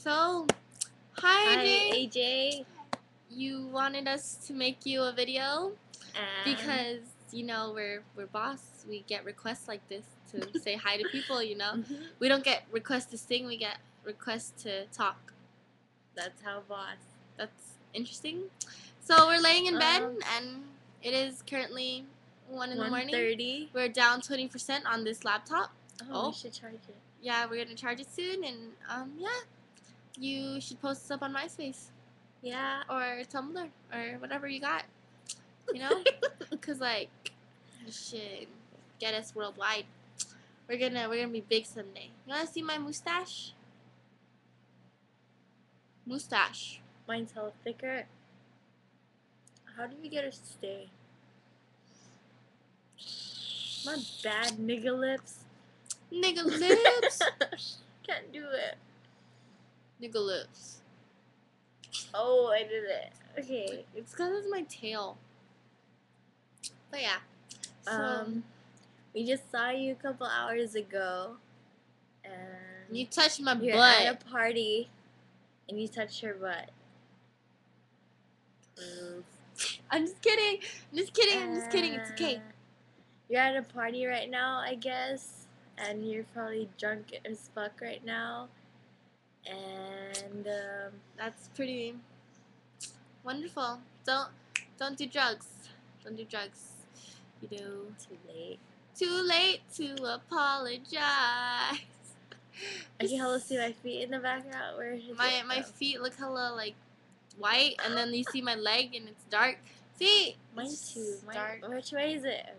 So, hi Hi, AJ. AJ. You wanted us to make you a video And because we're boss. We get requests like this to say hi to people. We don't get requests to sing. We get requests to talk. that's how boss. That's interesting. So we're laying in bed Um, and it is currently 1 in the morning. 1:30. We're down 20% on this laptop. Oh, we should charge it. Yeah, we're gonna charge it soon, and yeah, you should post this up on MySpace. Yeah. Or Tumblr or whatever you got, because like you should get us worldwide. We're gonna be big someday. You wanna see my mustache? Mustache. Mine's hella thicker. How do we get her to stay? My bad nigga lips. Nigga lips. Can't do it. Nigga lips. Oh, I did it. Okay. It's because it's my tail. But yeah. So We just saw you a couple hours ago, and you touched my you're butt. at a party, and you touched her butt. I'm just kidding. I'm just kidding. It's okay. You're at a party right now, I guess, and you're probably drunk as fuck right now. And That's pretty wonderful. Don't do drugs. Don't do drugs. You know. too late. Too late to apologize. I can hella see my feet in the background. Where is My feet look hella like white, and then you see my leg and it's dark. See? Mine It's too. dark. Which way is it? Okay.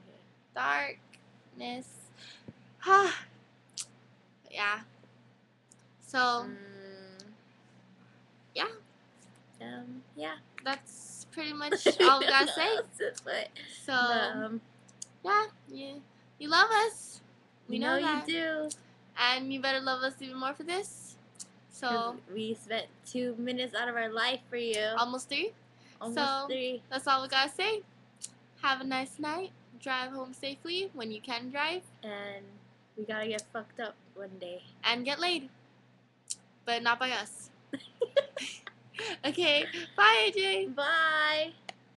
Darkness. Yeah. So yeah. Yeah. That's pretty much all we gotta say. But, So yeah, you love us. We you know that. you do. And you better love us even more for this. So we spent 2 minutes out of our life for you. almost 3. Almost 3. That's all we gotta say. Have a nice night. Drive home safely when you can drive. And we gotta get fucked up one day. And get laid. But not by us. Okay. Bye, AJ. Bye.